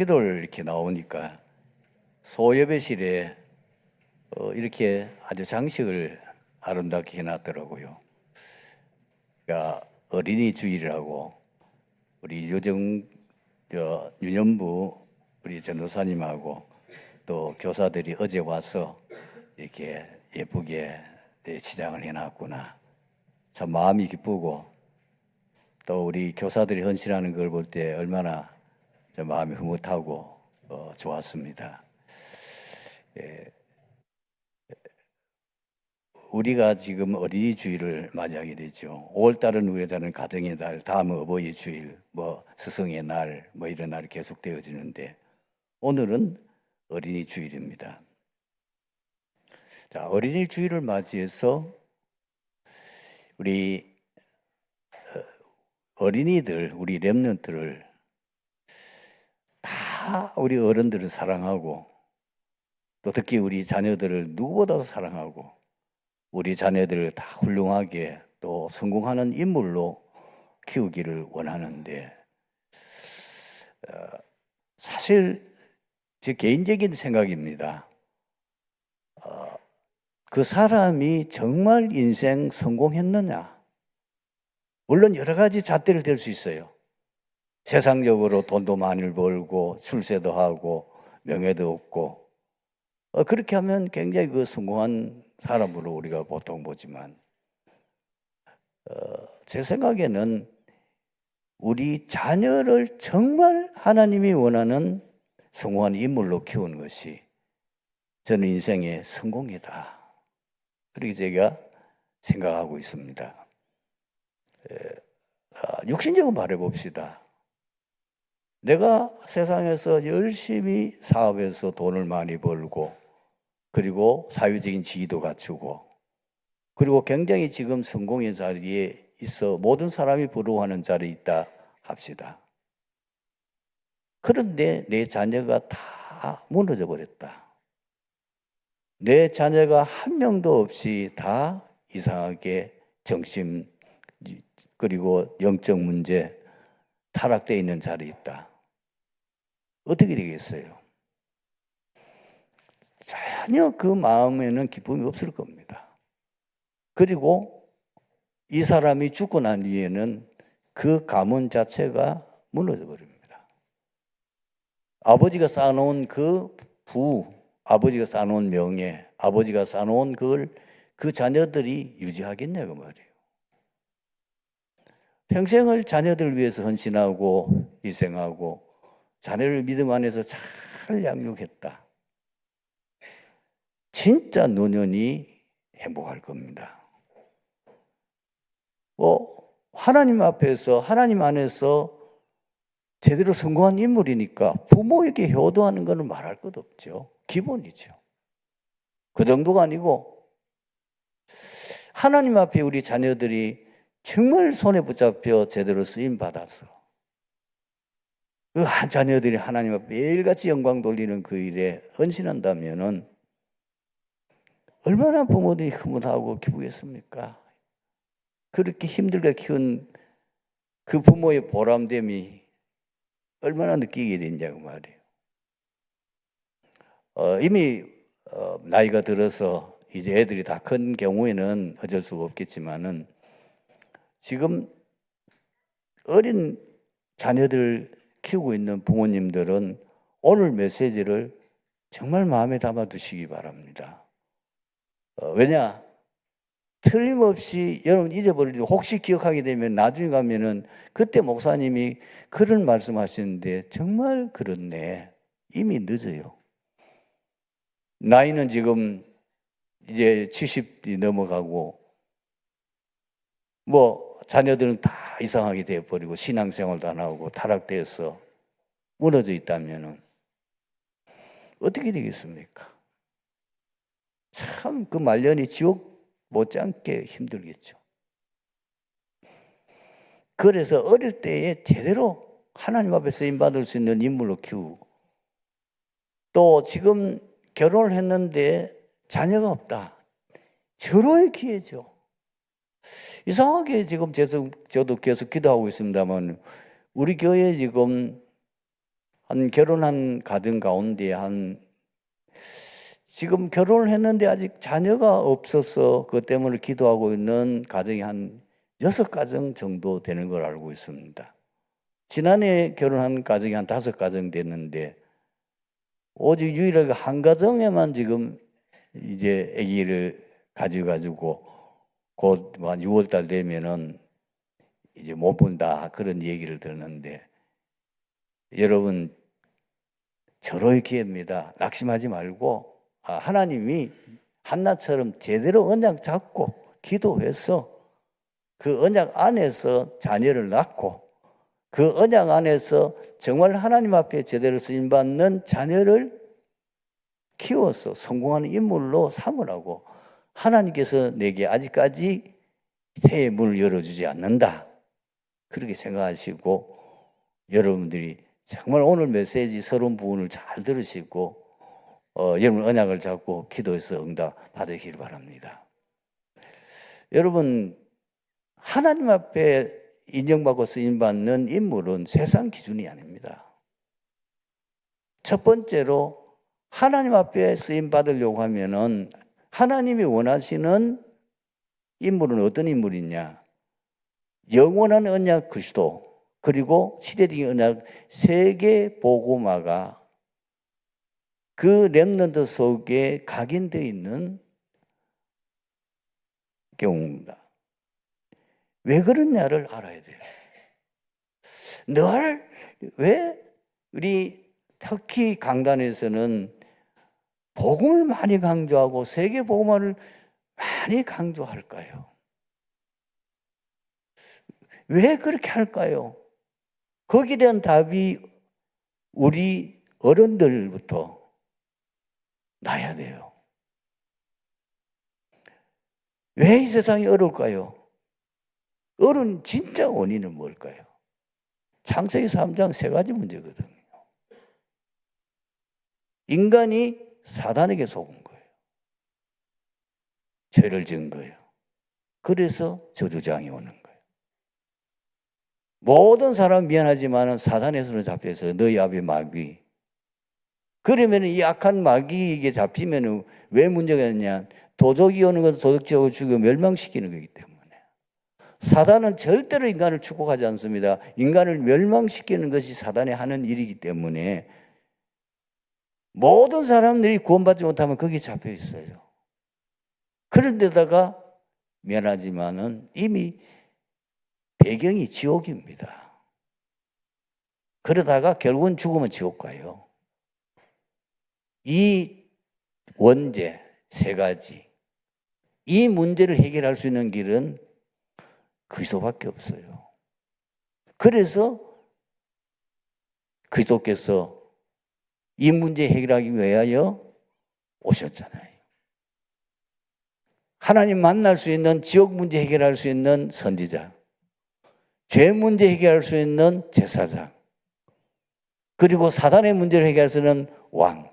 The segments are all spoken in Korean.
기도를 이렇게 나오니까 소예배실에 이렇게 아주 장식을 아름답게 해놨더라고요. 그러니까 어린이 주일이라고 우리 유년부 우리 전도사님하고 또 교사들이 어제 와서 이렇게 예쁘게 시장을 해놨구나. 참 마음이 기쁘고 또 우리 교사들이 헌신하는 걸 볼 때 얼마나 마음이 흐뭇하고 좋았습니다. 우리가 지금 어린이 주일을 맞이하게 되죠. 5월달은 우리 자는 가정의 달, 다음은 어버이 주일, 스승의 날, 이런 날이 계속되어지는데 오늘은 어린이 주일입니다. 자, 어린이 주일을 맞이해서 우리 어린이들, 우리 렘넌트를 다 우리 어른들을 사랑하고 또 특히 우리 자녀들을 누구보다도 사랑하고 우리 자녀들을 다 훌륭하게 또 성공하는 인물로 키우기를 원하는데 사실 제 개인적인 생각입니다. 그 사람이 정말 인생 성공했느냐? 물론 여러 가지 잣대를 댈 수 있어요. 세상적으로 돈도 많이 벌고 출세도 하고 명예도 얻고 그렇게 하면 굉장히 그 성공한 사람으로 우리가 보통 보지만 제 생각에는 우리 자녀를 정말 하나님이 원하는 성공한 인물로 키우는 것이 저는 인생의 성공이다. 그렇게 제가 생각하고 있습니다. 육신적으로 말해봅시다. 내가 세상에서 열심히 사업해서 돈을 많이 벌고 그리고 사회적인 지위도 갖추고 그리고 굉장히 지금 성공의 자리에 있어 모든 사람이 부러워하는 자리에 있다 합시다. 그런데 내 자녀가 다 무너져 버렸다. 내 자녀가 한 명도 없이 다 이상하게 정신 그리고 영적 문제 타락되어 있는 자리에 있다. 어떻게 되겠어요? 전혀 그 마음에는 기쁨이 없을 겁니다. 그리고 이 사람이 죽고 난 뒤에는 그 가문 자체가 무너져 버립니다. 아버지가 쌓아놓은 그 아버지가 쌓아놓은 명예, 아버지가 쌓아놓은 그걸 그 자녀들이 유지하겠냐고 말이에요. 평생을 자녀들을 위해서 헌신하고 희생하고 자녀를 믿음 안에서 잘 양육했다. 진짜 노년이 행복할 겁니다. 하나님 앞에서 하나님 안에서 제대로 성공한 인물이니까 부모에게 효도하는 것은 말할 것 없죠. 기본이죠. 그 정도가 아니고 하나님 앞에 우리 자녀들이 정말 손에 붙잡혀 제대로 쓰임 받아서 그 자녀들이 하나님 앞에 매일같이 영광 돌리는 그 일에 헌신한다면은 얼마나 부모들이 흐뭇하고 기쁘겠습니까? 그렇게 힘들게 키운 그 부모의 보람됨이 얼마나 느끼게 되냐고 말이에요. 이미 나이가 들어서 이제 애들이 다 큰 경우에는 어쩔 수가 없겠지만은 지금 어린 자녀들 키우고 있는 부모님들은 오늘 메시지를 정말 마음에 담아 두시기 바랍니다. 왜냐? 틀림없이 여러분 잊어버리고 혹시 기억하게 되면 나중에 가면은 그때 목사님이 그런 말씀하시는데 정말 그렇네. 이미 늦어요. 나이는 지금 이제 70이 넘어가고 자녀들은 다 이상하게 되어버리고 신앙생활도 안 하고 타락되어서 무너져 있다면은 어떻게 되겠습니까? 참 그 말년이 지옥 못지않게 힘들겠죠. 그래서 어릴 때에 제대로 하나님 앞에 쓰임받을 수 있는 인물로 키우고 또 지금 결혼을 했는데 자녀가 없다. 절호의 기회죠. 이상하게 지금 저도 계속 기도하고 있습니다만 우리 교회에 지금 한 결혼한 가정 가운데 지금 결혼을 했는데 아직 자녀가 없어서 그것 때문에 기도하고 있는 가정이 한 6가정 정도 되는 걸 알고 있습니다. 지난해 결혼한 가정이 한 5가정 됐는데 오직 유일하게 한 가정에만 지금 이제 아기를 가지고 곧 6월달 되면은 이제 못 본다 그런 얘기를 듣는데, 여러분 절호의 기회입니다. 낙심하지 말고 하나님이 한나처럼 제대로 언약 잡고 기도해서 그 언약 안에서 자녀를 낳고 그 언약 안에서 정말 하나님 앞에 제대로 쓰임받는 자녀를 키워서 성공하는 인물로 삼으라고, 하나님께서 내게 아직까지 새해 문을 열어주지 않는다 그렇게 생각하시고, 여러분들이 정말 오늘 메시지 서론 부분을 잘 들으시고 여러분 언약을 잡고 기도해서 응답 받으시길 바랍니다. 여러분 하나님 앞에 인정받고 쓰임받는 인물은 세상 기준이 아닙니다. 첫 번째로 하나님 앞에 쓰임받으려고 하면은 하나님이 원하시는 인물은 어떤 인물이냐? 영원한 언약 그리스도, 그리고 시대적인 언약 세계 복음화가 그 렘넌트 속에 각인되어 있는 경우입니다. 왜 그러냐를 알아야 돼요. 왜 우리 특히 강단에서는 복음을 많이 강조하고 세계 복음화를 많이 강조할까요? 왜 그렇게 할까요? 거기에 대한 답이 우리 어른들부터 나야 돼요. 왜 이 세상이 어려울까요? 어려운 진짜 원인은 뭘까요? 창세기 3장 3가지 문제거든요. 인간이 사단에게 속은 거예요. 죄를 지은 거예요. 그래서 저주장이 오는 거예요. 모든 사람 미안하지만 사단의 손에 잡혀서 너희 아비 마귀. 그러면 이 악한 마귀에게 잡히면 왜 문제가 있냐? 도적이 오는 것은 도적질하고 죽여 멸망시키는 거기 때문에. 사단은 절대로 인간을 축복하지 않습니다. 인간을 멸망시키는 것이 사단이 하는 일이기 때문에 모든 사람들이 구원받지 못하면 거기에 잡혀 있어요. 그런데다가 미안하지만은 이미 배경이 지옥입니다. 그러다가 결국은 죽으면 지옥 가요. 이 원죄 3가지, 이 문제를 해결할 수 있는 길은 그리스도밖에 없어요. 그래서 그리스도께서 이 문제 해결하기 위하여 오셨잖아요. 하나님 만날 수 있는, 지옥 문제 해결할 수 있는 선지자, 죄 문제 해결할 수 있는 제사장, 그리고 사단의 문제를 해결할 수 있는 왕.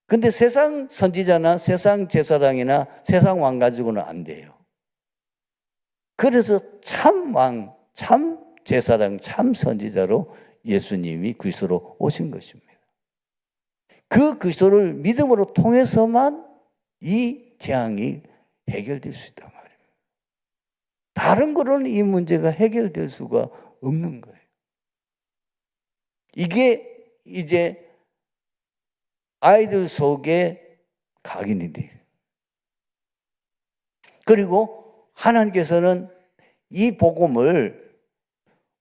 근데 세상 선지자나 세상 제사장이나 세상 왕 가지고는 안 돼요. 그래서 참 왕, 참 제사장, 참 선지자로 예수님이 그리스도로 오신 것입니다. 그 그리스도를 믿음으로 통해서만 이 재앙이 해결될 수 있단 말이에요. 다른 거로는 이 문제가 해결될 수가 없는 거예요. 이게 이제 아이들 속에 각인이 돼요. 그리고 하나님께서는 이 복음을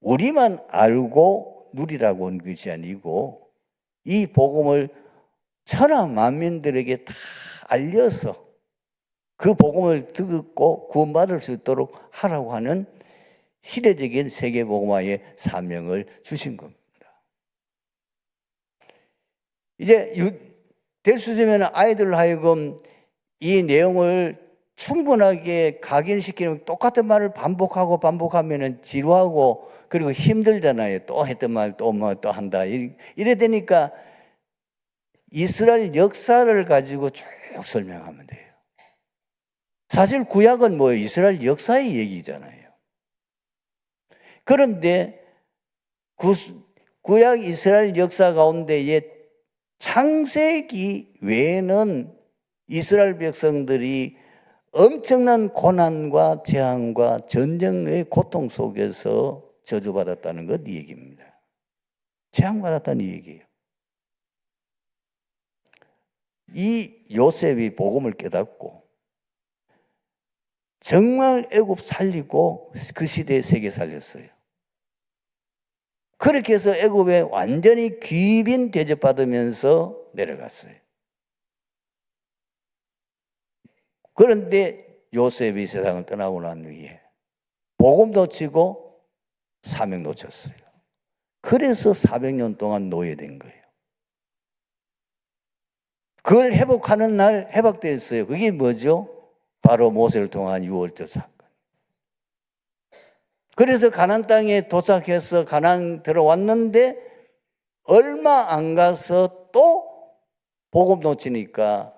우리만 알고 누리라고 한 것이 아니고 이 복음을 천하 만민들에게 다 알려서 그 복음을 듣고 구원받을 수 있도록 하라고 하는 시대적인 세계복음화의 사명을 주신 겁니다. 이제 될 수 있으면 아이들로 하여금 이 내용을 충분하게 각인시키는, 똑같은 말을 반복하면 지루하고 그리고 힘들잖아요. 또 했던 말 또 또 한다. 이래 되니까 이스라엘 역사를 가지고 쭉 설명하면 돼요. 사실 구약은 뭐예요? 이스라엘 역사의 얘기잖아요. 그런데 구약 이스라엘 역사 가운데에 창세기 외에는 이스라엘 백성들이 엄청난 고난과 재앙과 전쟁의 고통 속에서 저주받았다는 것, 이 얘기입니다. 재앙받았다는 이 얘기예요. 이 요셉이 복음을 깨닫고 정말 애굽 살리고 그 시대의 세계 살렸어요. 그렇게 해서 애굽에 완전히 귀빈 대접받으면서 내려갔어요. 그런데 요셉이 세상을 떠나고 난 후에 복음 놓치고 사명 놓쳤어요. 그래서 400년 동안 노예된 거예요. 그걸 회복하는 날 회복됐어요. 그게 뭐죠? 바로 모세를 통한 유월절 사건. 그래서 가나안 땅에 도착해서 가나안 들어왔는데 얼마 안 가서 또 복음 놓치니까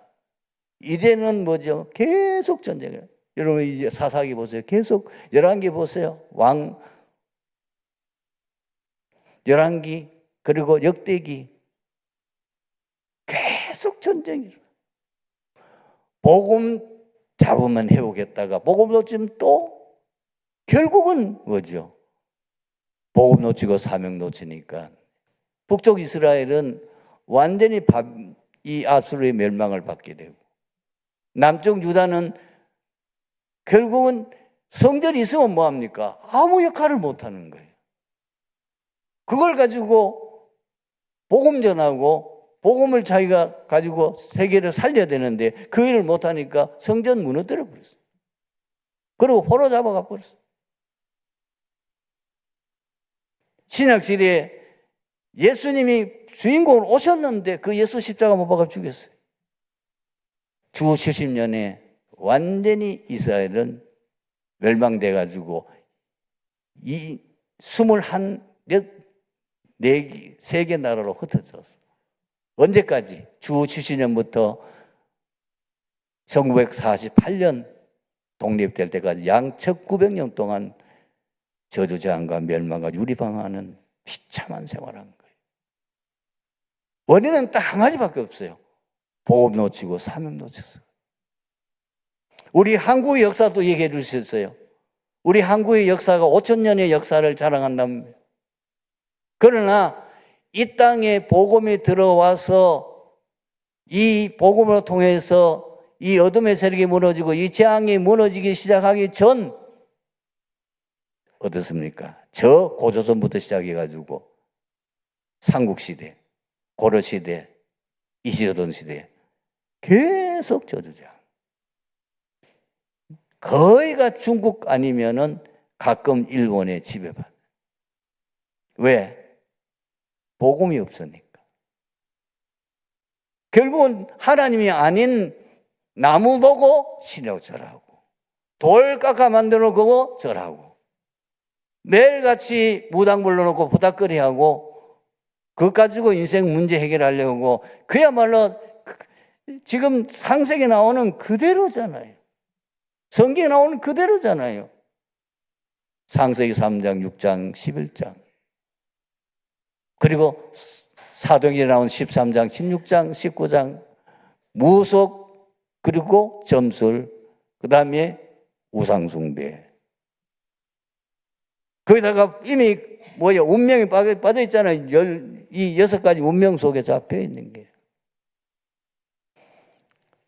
이제는 뭐죠? 계속 전쟁을. 여러분 이제 사사기 보세요. 계속 열왕기 보세요. 열왕기 그리고 역대기 계속 전쟁이에요. 복음 잡으면 회복했다가 복음 놓치면 또 결국은 뭐죠? 복음 놓치고 사명 놓치니까 북쪽 이스라엘은 완전히 이 아수르의 멸망을 받게 되고 남쪽 유다는 결국은 성전이 있으면 뭐합니까? 아무 역할을 못하는 거예요. 그걸 가지고 복음 전하고 복음을 자기가 가지고 세계를 살려야 되는데 그 일을 못하니까 성전 무너뜨려 버렸어요. 그리고 포로 잡아가 버렸어요. 신약시대에 예수님이 주인공으로 오셨는데 그 예수 십자가 못 박아 죽였어요. 주 70년에 완전히 이스라엘은 멸망돼 가지고 이 24개 나라로 흩어졌어. 언제까지? 주 70년부터 1948년 독립될 때까지 양 1900년 동안 저주재앙과 멸망과 유리방황하는 비참한 생활을 한 거예요. 원인은 딱 한 가지밖에 없어요. 복음 놓치고 사명 놓쳤어요. 우리 한국의 역사도 얘기해 주셨어요. 우리 한국의 역사가 5,000년의 역사를 자랑한답니다. 그러나 이 땅에 복음이 들어와서 이 복음을 통해서 이 어둠의 세력이 무너지고 이 재앙이 무너지기 시작하기 전 어떻습니까? 저 고조선부터 시작해가지고 삼국시대, 고려시대, 이시조던 시대 계속 저주재앙. 거의가 중국 아니면은 가끔 일본에 지배받아요. 왜? 복음이 없으니까. 결국은 하나님이 아닌 나무 보고 신하고 절하고 돌 깎아 만들어 놓고 절하고 매일같이 무당 불러놓고 부닥거리하고 그것 가지고 인생 문제 해결하려고 그야말로 지금 창세기에 나오는 그대로잖아요. 성경에 나오는 그대로잖아요. 창세기 3장, 6장, 11장 그리고 사도행전에 나온 13장, 16장, 19장 무속 그리고 점술 그 다음에 우상숭배 거기다가 이미 운명이 빠져 있잖아요. 이 6가지 운명 속에 잡혀 있는 게.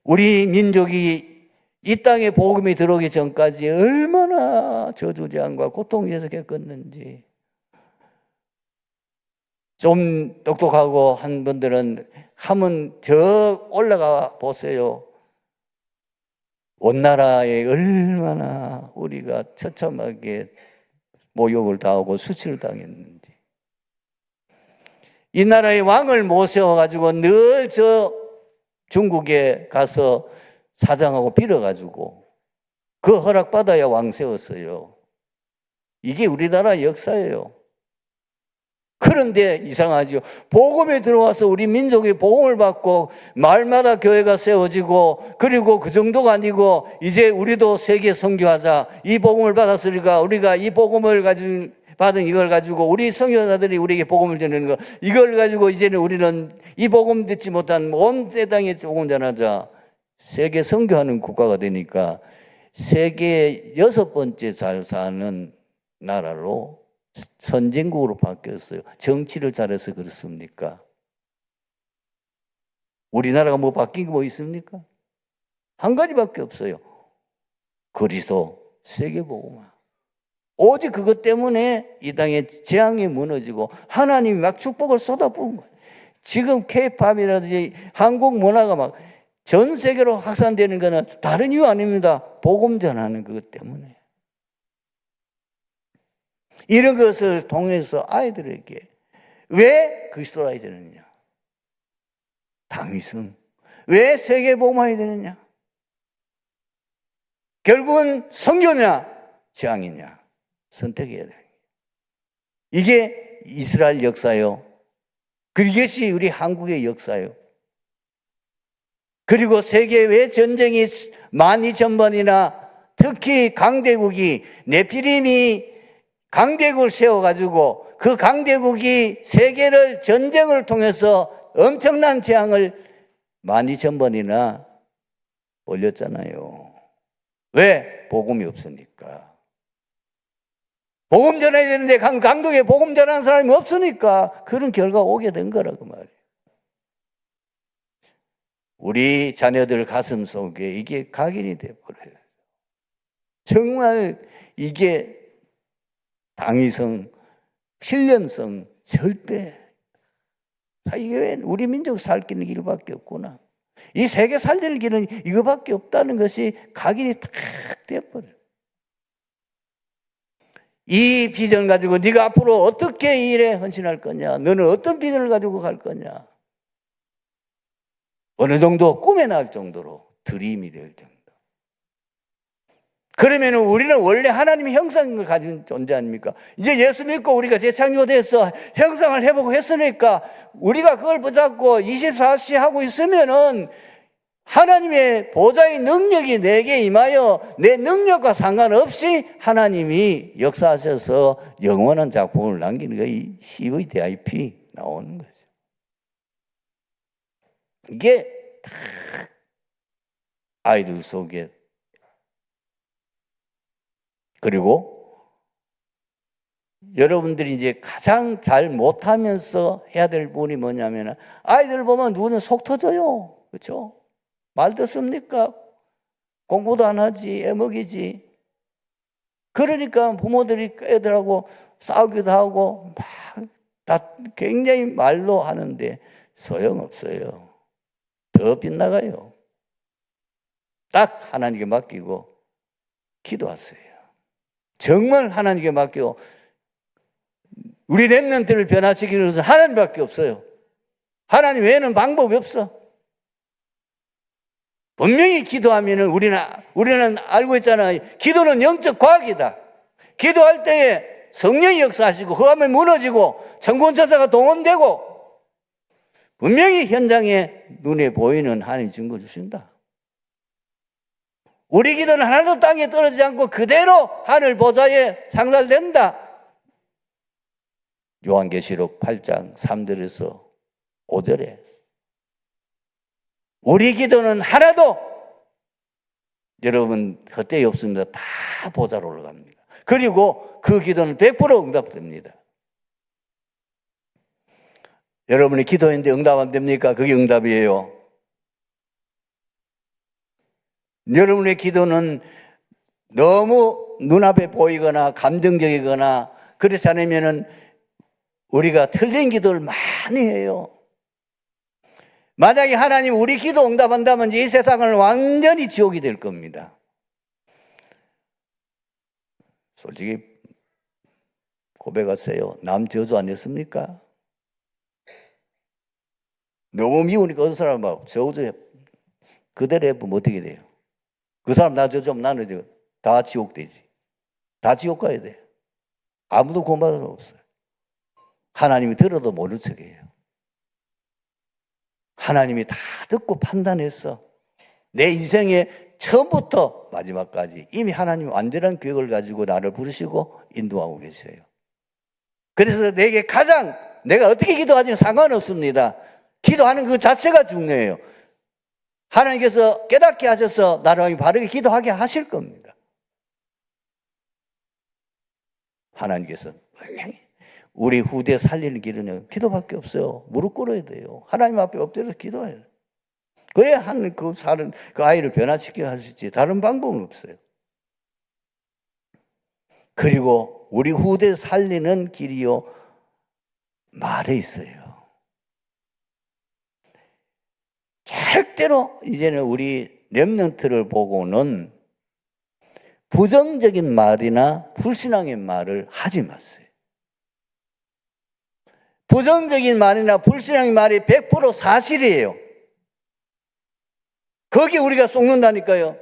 우리 민족이 이 땅에 복음이 들어오기 전까지 얼마나 저주재앙과 고통에서 겪었는지. 좀 똑똑하고 한 분들은 한번 저 올라가 보세요. 원나라에 얼마나 우리가 처참하게 모욕을 당하고 수치를 당했는지. 이 나라의 왕을 모셔가지고 늘 저 중국에 가서 사장하고 빌어가지고 그 허락받아야 왕 세웠어요. 이게 우리나라 역사예요. 그런데 이상하죠. 복음에 들어와서 우리 민족이 복음을 받고 마을마다 교회가 세워지고 그리고 그 정도가 아니고 이제 우리도 세계 선교하자. 이 복음을 받았으니까 우리가 이 복음을 가지고 받은 이걸 가지고 우리 선교사들이 우리에게 복음을 전하는 거, 이걸 가지고 이제는 우리는 이 복음 듣지 못한 온 세상에 복음 전하자. 세계 선교하는 국가가 되니까 세계 6번째 잘 사는 나라로 선진국으로 바뀌었어요. 정치를 잘해서 그렇습니까? 우리나라가 뭐 바뀐 게 뭐 있습니까? 한 가지밖에 없어요. 그리스도 세계복음화. 오직 그것 때문에 이 땅에 재앙이 무너지고 하나님이 막 축복을 쏟아부은 거예요. 지금 K-팝이라든지 한국 문화가 막 전 세계로 확산되는 것은 다른 이유 아닙니다. 복음 전하는 그것 때문에. 이런 것을 통해서 아이들에게 왜 그리스도로 해야 되느냐? 당위성. 왜 세계복음화해야 되느냐? 결국은 선교냐 재앙이냐 선택해야 돼요. 이게 이스라엘 역사요. 그것이 우리 한국의 역사요. 그리고 세계 왜 전쟁이 12,000번이나 특히 강대국이 네피림이 강대국을 세워가지고 그 강대국이 세계를 전쟁을 통해서 엄청난 재앙을 12,000번이나 올렸잖아요. 왜? 복음이 없으니까. 복음 전해야 되는데 강독에 복음 전하는 사람이 없으니까 그런 결과가 오게 된 거라고 말이에요. 우리 자녀들 가슴 속에 이게 각인이 돼버려요. 정말 이게 당위성, 필연성 절대 이게 우리 민족 살기는 길밖에 없구나. 이 세계 살리는 길은 이거밖에 없다는 것이 각인이 탁 돼버려요. 이 비전 가지고 네가 앞으로 어떻게 이 일에 헌신할 거냐? 너는 어떤 비전을 가지고 갈 거냐? 어느 정도 꿈에 나올 정도로 드림이 될 정도. 그러면 우리는 원래 하나님의 형상을 가진 존재 아닙니까? 이제 예수 믿고 우리가 재창조돼서 형상을 회복을 했으니까 우리가 그걸 붙잡고 24시 하고 있으면은 하나님의 보좌의 능력이 내게 임하여 내 능력과 상관없이 하나님이 역사하셔서 영원한 작품을 남기는 게 이 CVDIP 나오는 거죠. 이게 다 아이들 속에. 그리고 여러분들이 이제 가장 잘 못하면서 해야 될 부분이 뭐냐면 아이들 보면 누구는 속 터져요. 그렇죠? 말 듣습니까? 공부도 안 하지, 애먹이지. 그러니까 부모들이 애들하고 싸우기도 하고 막 다 굉장히 말로 하는데 소용없어요. 더 빗나가요. 딱 하나님께 맡기고 기도하세요. 정말 하나님께 맡기고 우리 렘넌트를 변화시키는 것은 하나님밖에 없어요. 하나님 외에는 방법이 없어. 분명히 기도하면은 우리는 알고 있잖아요. 기도는 영적 과학이다. 기도할 때에 성령이 역사하시고 흑암이 무너지고 천군천사가 동원되고 분명히 현장에 눈에 보이는 하나님 증거 주신다. 우리 기도는 하나도 땅에 떨어지지 않고 그대로 하늘 보좌에 상달된다. 요한계시록 8장 3절에서 5절에 우리 기도는 하나도 여러분 헛되이 없습니다. 다 보좌로 올라갑니다. 그리고 그 기도는 100% 응답됩니다. 여러분이 기도했는데 응답 안 됩니까? 그게 응답이에요. 여러분의 기도는 너무 눈앞에 보이거나 감정적이거나 그렇지 않으면 우리가 틀린 기도를 많이 해요. 만약에 하나님 우리 기도 응답한다면 이 세상은 완전히 지옥이 될 겁니다. 솔직히 고백하세요. 남 저주 안 했습니까? 너무 미우니까 어떤 사람 막 저주 그대로 해보면 어떻게 돼요? 그 사람 나 저주하면 나는 다 지옥 되지. 다 지옥 가야 돼. 아무도 구원받을 수 없어요. 하나님이 들어도 모른 척해요. 하나님이 다 듣고 판단해서 내 인생의 처음부터 마지막까지 이미 하나님이 완전한 계획을 가지고 나를 부르시고 인도하고 계세요. 그래서 내가 어떻게 기도하지는 상관없습니다. 기도하는 그 자체가 중요해요. 하나님께서 깨닫게 하셔서 나를 바르게 기도하게 하실 겁니다. 하나님께서 우리 후대 살리는 길은 기도밖에 없어요. 무릎 꿇어야 돼요. 하나님 앞에 엎드려서 기도해요. 그래야 그 아이를 변화시켜 할 수 있지. 다른 방법은 없어요. 그리고 우리 후대 살리는 길이요, 말에 있어요. 절대로 이제는 우리 렘넌트를 보고는 부정적인 말이나 불신앙의 말을 하지 마세요. 부정적인 말이나 불신앙의 말이 100% 사실이에요. 거기 우리가 속는다니까요.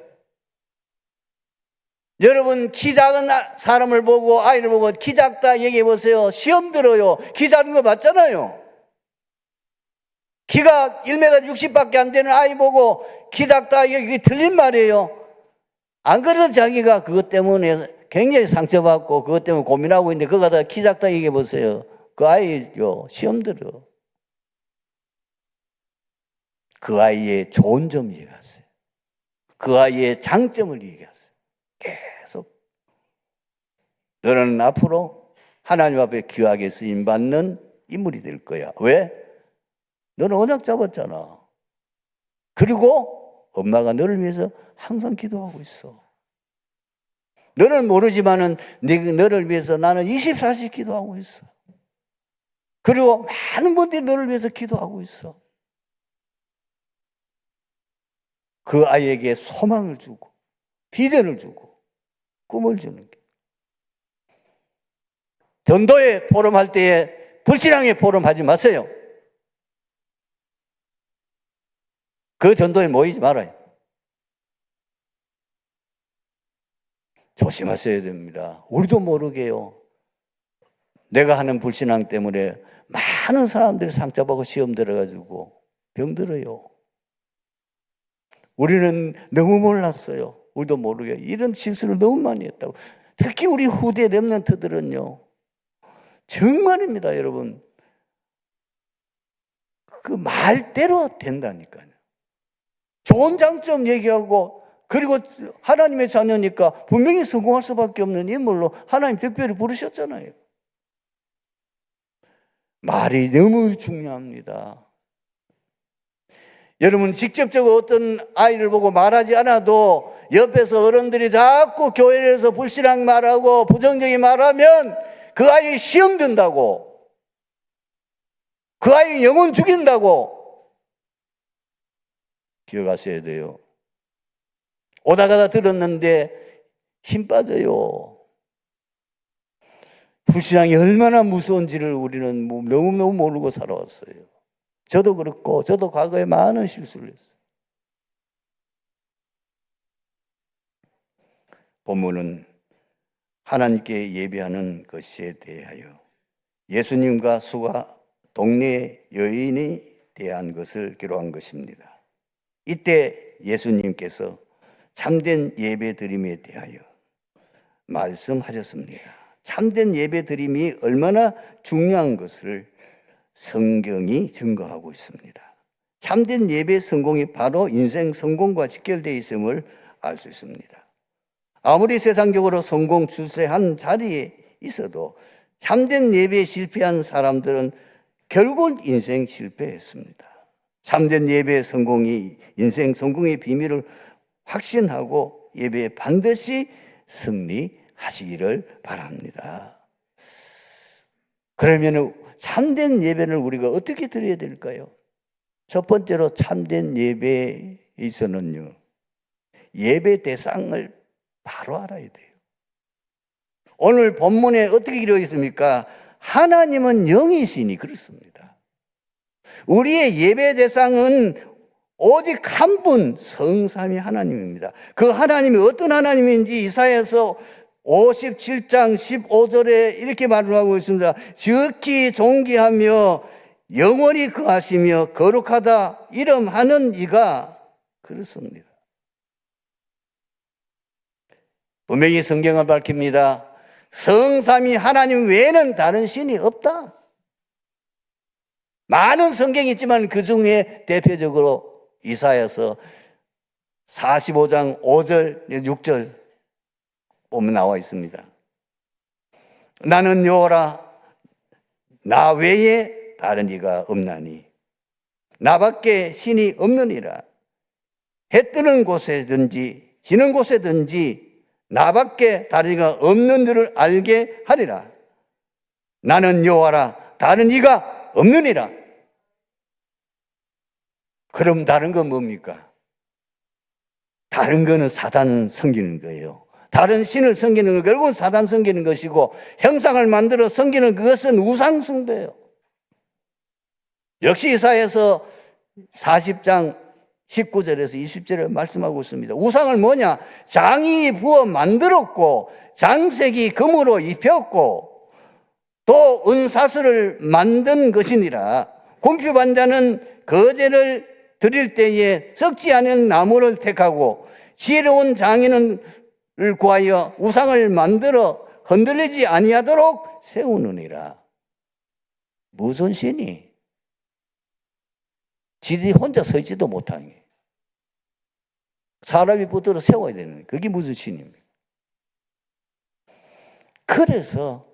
여러분, 키 작은 사람을 보고, 아이를 보고 키 작다 얘기해 보세요. 시험 들어요. 키 작은 거 맞잖아요. 키가 1m 60밖에 안 되는 아이 보고 키 작다 이게 틀린 말이에요. 안 그래도 자기가 그것 때문에 굉장히 상처받고 그것 때문에 고민하고 있는데 그거 갖다 키 작다 얘기해 보세요. 그 아이요, 시험 들어. 그 아이의 좋은 점 얘기하세요. 그 아이의 장점을 얘기하세요. 계속. 너는 앞으로 하나님 앞에 귀하게 쓰임받는 인물이 될 거야. 왜? 너는 언약 잡았잖아. 그리고 엄마가 너를 위해서 항상 기도하고 있어. 너는 모르지만은 너를 위해서 나는 24시간 기도하고 있어. 그리고 많은 분들이 너를 위해서 기도하고 있어. 그 아이에게 소망을 주고 비전을 주고 꿈을 주는 게. 전도회 포럼할 때에 불신앙의 포럼하지 마세요. 그 전도에 모이지 말아요. 조심하셔야 됩니다. 우리도 모르게요. 내가 하는 불신앙 때문에 많은 사람들이 상처받고 시험 들어가지고 병들어요. 우리는 너무 몰랐어요. 우리도 모르게 이런 실수를 너무 많이 했다고. 특히 우리 후대 렘넌트들은요, 정말입니다, 여러분. 그 말대로 된다니까요. 좋은 장점 얘기하고, 그리고 하나님의 자녀니까 분명히 성공할 수밖에 없는 인물로 하나님 특별히 부르셨잖아요. 말이 너무 중요합니다. 여러분, 직접적으로 어떤 아이를 보고 말하지 않아도 옆에서 어른들이 자꾸 교회에서 불신앙 말하고 부정적인 말하면 그 아이 시험 든다고, 그 아이 영혼 죽인다고 기억하셔야 돼요. 오다 가다 들었는데 힘 빠져요. 불신앙이 얼마나 무서운지를 우리는 너무너무 모르고 살아왔어요. 저도 그렇고, 저도 과거에 많은 실수를 했어요. 본문은 하나님께 예배하는 것에 대하여 예수님과 수가 동네 여인이 대한 것을 기록한 것입니다. 이때 예수님께서 참된 예배 드림에 대하여 말씀하셨습니다. 참된 예배 드림이 얼마나 중요한 것을 성경이 증거하고 있습니다. 참된 예배 성공이 바로 인생 성공과 직결되어 있음을 알 수 있습니다. 아무리 세상적으로 성공 출세한 자리에 있어도 참된 예배에 실패한 사람들은 결국 인생 실패했습니다. 참된 예배의 성공이 인생 성공의 비밀을 확신하고 예배에 반드시 승리하시기를 바랍니다. 그러면 참된 예배를 우리가 어떻게 드려야 될까요? 첫 번째로 참된 예배에 있어서는요, 예배 대상을 바로 알아야 돼요. 오늘 본문에 어떻게 기록되어 있습니까? 하나님은 영이시니 그렇습니다. 우리의 예배 대상은 오직 한 분, 성삼위 하나님입니다. 그 하나님이 어떤 하나님인지 이사야서 57장 15절에 이렇게 말을 하고 있습니다. 지극히 존귀하며 영원히 거하시며 거룩하다 이름하는 이가 그렇습니다. 분명히 성경을 밝힙니다. 성삼위 하나님 외에는 다른 신이 없다. 많은 성경이 있지만 그 중에 대표적으로 이사야서 45장 5절, 6절 보면 나와 있습니다. 나는 여호와라, 나 외에 다른 이가 없나니 나밖에 신이 없느니라. 해 뜨는 곳에든지 지는 곳에든지 나밖에 다른 이가 없는 줄을 알게 하리라. 나는 여호와라, 다른 이가 없느니라. 그럼 다른 건 뭡니까? 다른 거는 사단을 섬기는 거예요. 다른 신을 섬기는 건 결국은 사단 섬기는 것이고, 형상을 만들어 섬기는 그것은 우상 숭배예요. 역시 이사야서 40장 19절에서 20절에 말씀하고 있습니다. 우상을 뭐냐? 장인이 부어 만들었고 장색이 금으로 입혔고 또 은사슬을 만든 것이니라. 궁핍한 자는 거제를 드릴 때에 썩지 않은 나무를 택하고 지혜로운 장인을 구하여 우상을 만들어 흔들리지 아니하도록 세우느니라. 무슨 신이? 지들이 혼자 서지도 못하는 게 사람이 붙들어 세워야 되는 거예요. 그게 무슨 신입니까? 그래서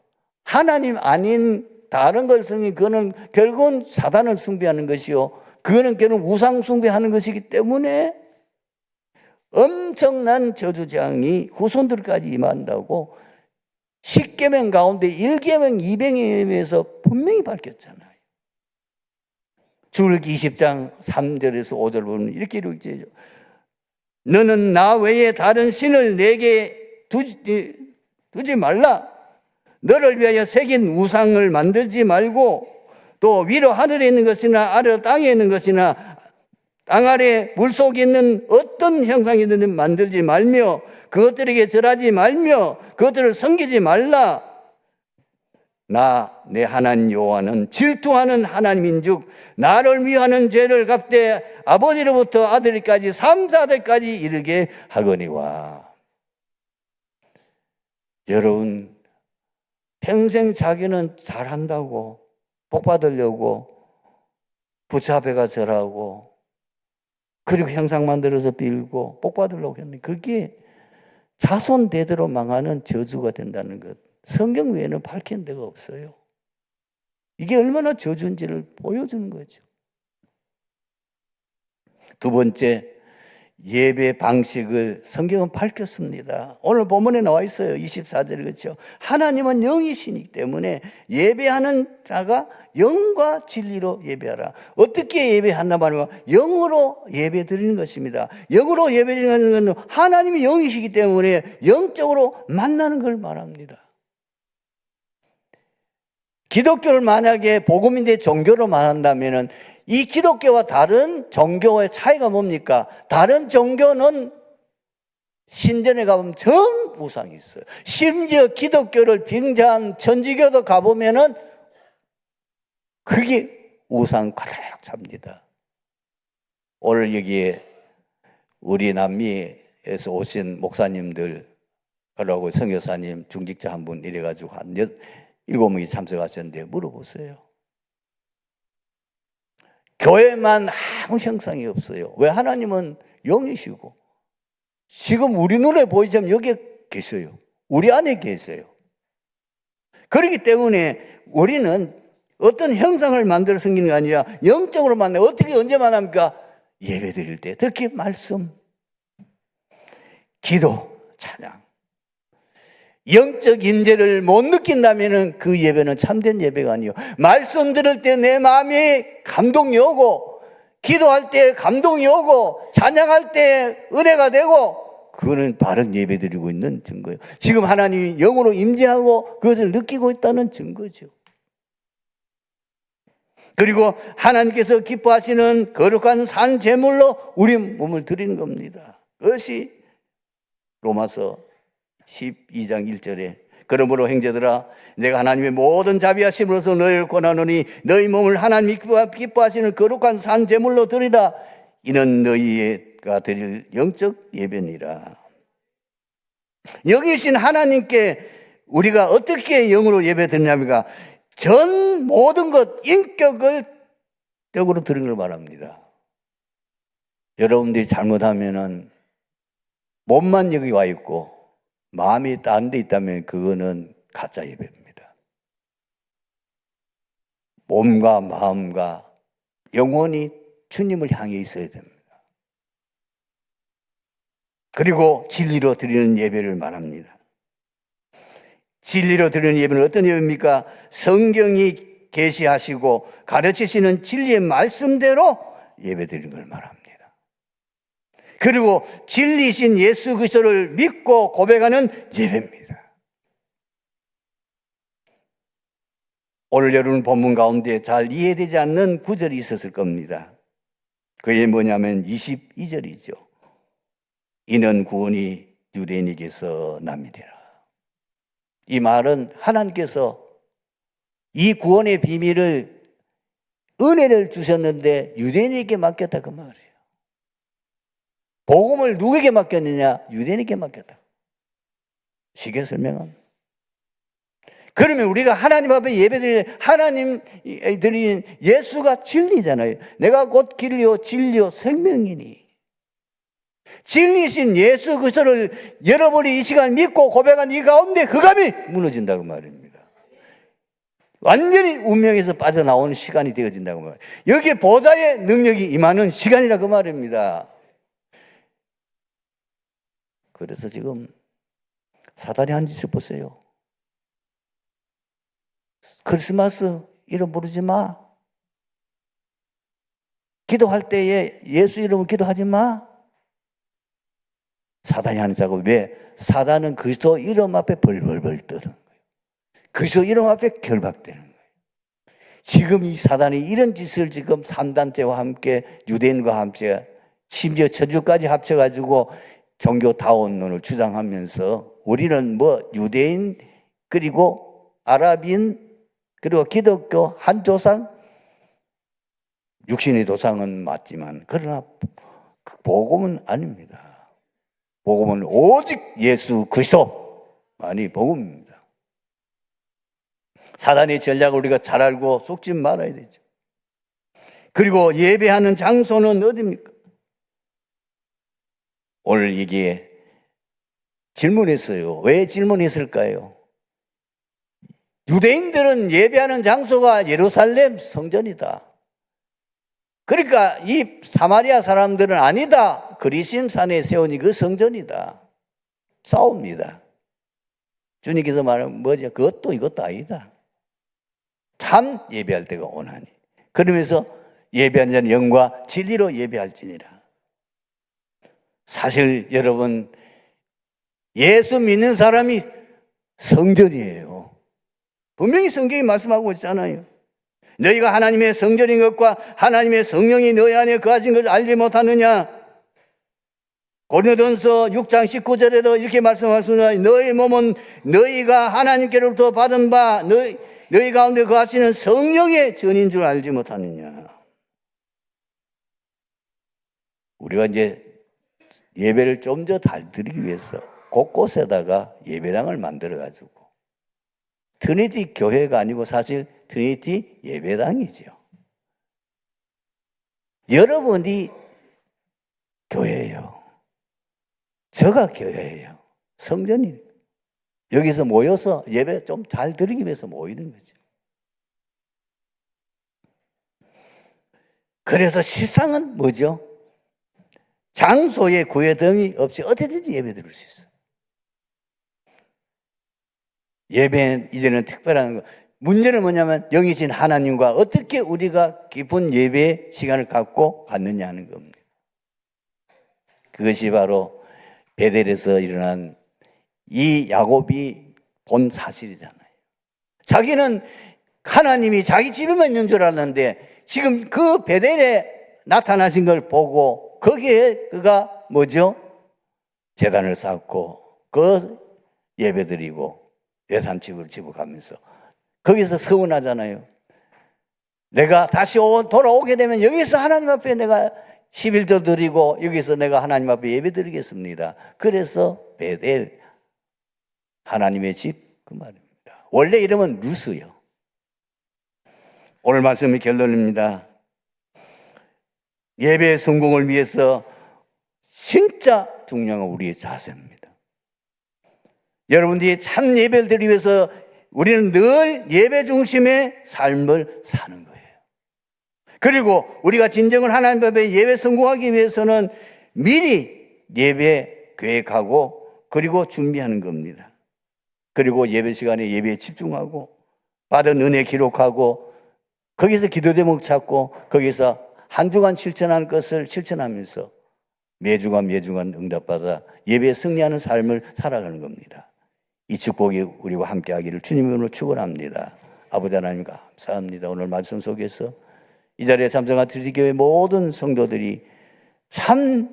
하나님 아닌 다른 걸 섬기는 그거는 결국은 사단을 숭배하는 것이요, 그거는 결국 우상 숭배하는 것이기 때문에 엄청난 저주장이 후손들까지 임한다고 10계명 가운데 1계명, 2계명에서 분명히 밝혔잖아요. 출애굽기 20장 3절에서 5절 보면 이렇게 이루어지죠. 너는 나 외에 다른 신을 내게 두지 말라. 너를 위하여 새긴 우상을 만들지 말고 또 위로 하늘에 있는 것이나 아래 땅에 있는 것이나 땅 아래 물속에 있는 어떤 형상이든 만들지 말며 그것들에게 절하지 말며 그것들을 섬기지 말라. 나 내 하나님 여호와는 질투하는 하나님인즉 나를 미워하는 죄를 갚되 아버지로부터 아들까지 3, 4대까지 이르게 하거니와. 여러분, 평생 자기는 잘한다고 복 받으려고 부처 앞에 가 절하고 그리고 형상 만들어서 빌고 복 받으려고 했는데 그게 자손 대대로 망하는 저주가 된다는 것, 성경 외에는 밝힌 데가 없어요. 이게 얼마나 저주인지를 보여주는 거죠. 두 번째, 예배 방식을 성경은 밝혔습니다. 오늘 본문에 나와 있어요. 24절에 그렇죠. 하나님은 영이시기 때문에 예배하는 자가 영과 진리로 예배하라. 어떻게 예배한단 말이에요? 영으로 예배 드리는 것입니다. 영으로 예배 드리는 것은 하나님이 영이시기 때문에 영적으로 만나는 걸 말합니다. 기독교를 만약에 복음인데 종교로 말한다면 이 기독교와 다른 종교의 차이가 뭡니까? 다른 종교는 신전에 가보면 전부 우상이 있어요. 심지어 기독교를 빙자한 천주교도 가보면은 그게 우상 가득 찹니다. 오늘 여기에 우리 남미에서 오신 목사님들, 그러고 선교사님, 중직자 한 분 이래가지고 한 7명이 참석하셨는데 물어보세요. 교회만 아무 형상이 없어요. 왜? 하나님은 영이시고 지금 우리 눈에 보이지만 여기에 계세요. 우리 안에 계세요. 그렇기 때문에 우리는 어떤 형상을 만들어 섬기는 게 아니라 영적으로 만나. 어떻게 언제 만납니까? 예배 드릴 때, 특히 말씀, 기도, 찬양. 영적 임재를 못 느낀다면 그 예배는 참된 예배가 아니에요. 말씀 들을 때 내 마음에 감동이 오고, 기도할 때 감동이 오고, 찬양할 때 은혜가 되고, 그거는 바른 예배 드리고 있는 증거예요. 지금 하나님이 영으로 임재하고 그것을 느끼고 있다는 증거죠. 그리고 하나님께서 기뻐하시는 거룩한 산 제물로 우리 몸을 드리는 겁니다. 그것이 로마서 12장 1절에 그러므로 형제들아 내가 하나님의 모든 자비하심으로써 너희를 권하노니 너희 몸을 하나님이 기뻐하시는 거룩한 산 제물로 드리라. 이는 너희가 드릴 영적 예배니라. 여기신 하나님께 우리가 어떻게 영으로 예배 드리냐면 전 모든 것 인격을 적으로 드리는 걸 말합니다. 여러분들이 잘못하면은 몸만 여기 와 있고 마음이 다른 데 있다면 그거는 가짜 예배입니다. 몸과 마음과 영혼이 주님을 향해 있어야 됩니다. 그리고 진리로 드리는 예배를 말합니다. 진리로 드리는 예배는 어떤 예배입니까? 성경이 계시하시고 가르치시는 진리의 말씀대로 예배 드리는 걸 말합니다. 그리고 진리신 예수 그리스도를 믿고 고백하는 예배입니다. 오늘 여러분 본문 가운데 잘 이해되지 않는 구절이 있었을 겁니다. 그게 뭐냐면 22절이죠. 이는 구원이 유대인에게서 남이되라. 이 말은 하나님께서 이 구원의 비밀을 은혜를 주셨는데 유대인에게 맡겼다 그 말이에요. 복음을 누구에게 맡겼느냐? 유대인에게 맡겼다. 쉽게 설명합니다. 그러면 우리가 하나님 앞에 예배드리는 하나님 드리는 예수가 진리잖아요. 내가 곧 길이요 진리요 생명이니. 진리신 예수 그리스도를 여러분이 이 시간 믿고 고백한 이 가운데 흑암이 무너진다고 말입니다. 완전히 운명에서 빠져나오는 시간이 되어진다고 말입니다. 여기에 보좌의 능력이 임하는 시간이라고 말입니다. 그래서 지금 사단이 한 짓을 보세요. 크리스마스 이름 부르지 마. 기도할 때에 예수 이름으로 기도하지 마. 사단이 하는 작업. 왜? 사단은 그리스도 이름 앞에 벌벌벌 떠는 거예요. 그리스도 이름 앞에 결박되는 거예요. 지금 이 사단이 이런 짓을 지금 3단체와 함께 유대인과 함께 심지어 천주까지 합쳐가지고 종교다원론을 주장하면서 우리는 유대인 그리고 아랍인 그리고 기독교 한 조상 육신의 조상은 맞지만 그러나 복음은 아닙니다. 복음은 오직 예수 그리스도만이 복음입니다. 사단의 전략을 우리가 잘 알고 속지 말아야 되죠. 그리고 예배하는 장소는 어디입니까? 오늘 이게 질문했어요. 왜 질문했을까요? 유대인들은 예배하는 장소가 예루살렘 성전이다. 그러니까 이 사마리아 사람들은 아니다. 그리심산에 세우니 그 성전이다. 싸웁니다. 주님께서 말하면 뭐죠? 그것도 이것도 아니다. 참 예배할 때가 오나니. 그러면서 예배하는 자는 영과 진리로 예배할지니라. 사실 여러분 예수 믿는 사람이 성전이에요. 분명히 성경이 말씀하고 있잖아요. 너희가 하나님의 성전인 것과 하나님의 성령이 너희 안에 거하신 것을 알지 못하느냐. 고린도전서 6장 19절에도 이렇게 말씀하셨습니다. 너희 몸은 너희가 하나님께로부터 받은 바 너희 가운데 거하시는 성령의 전인 줄 알지 못하느냐. 우리가 이제 예배를 좀 더 잘 드리기 위해서 곳곳에다가 예배당을 만들어가지고 트리니티 교회가 아니고 사실 트리니티 예배당이죠. 여러분이 교회예요. 저가 교회예요. 성전이 여기서 모여서 예배 좀 잘 드리기 위해서 모이는 거죠. 그래서 실상은 뭐죠? 장소에 구애등이 없이 어디든지 예배 드릴 수 있어요. 예배는 이제는 특별한 거. 문제는 뭐냐면 영이신 하나님과 어떻게 우리가 깊은 예배 시간을 갖고 갖느냐 하는 겁니다. 그것이 바로 베델에서 일어난 이 야곱이 본 사실이잖아요. 자기는 하나님이 자기 집에만 있는 줄 알았는데 지금 그 베델에 나타나신 걸 보고 거기에 그가 뭐죠? 제단을 쌓고 그 예배드리고 예산집을 집어가면서 거기서 서운하잖아요. 내가 다시 돌아오게 되면 여기서 하나님 앞에 내가 11조 드리고 여기서 내가 하나님 앞에 예배 드리겠습니다. 그래서 베델 하나님의 집 그 말입니다. 원래 이름은 루스요. 오늘 말씀의 결론입니다. 예배의 성공을 위해서 진짜 중요한 우리의 자세입니다. 여러분들이 참 예배를 드리기 위해서 우리는 늘 예배 중심의 삶을 사는 거예요. 그리고 우리가 진정을 하나님 앞에 예배 성공하기 위해서는 미리 예배 계획하고 그리고 준비하는 겁니다. 그리고 예배 시간에 예배에 집중하고 받은 은혜 기록하고 거기서 기도 제목 찾고 거기서 한 주간 실천할 것을 실천하면서 매주간 응답받아 예배에 승리하는 삶을 살아가는 겁니다. 이 축복이 우리와 함께 하기를 주님으로 축원합니다. 아버지 하나님 감사합니다. 오늘 말씀 속에서 이 자리에 참석한 트리교회 모든 성도들이 참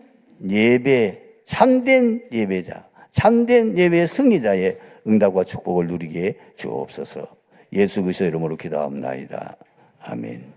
예배, 참된 예배자, 참된 예배의 승리자의 응답과 축복을 누리게 주옵소서. 예수 그리스도의 이름으로 기도합니다. 아멘.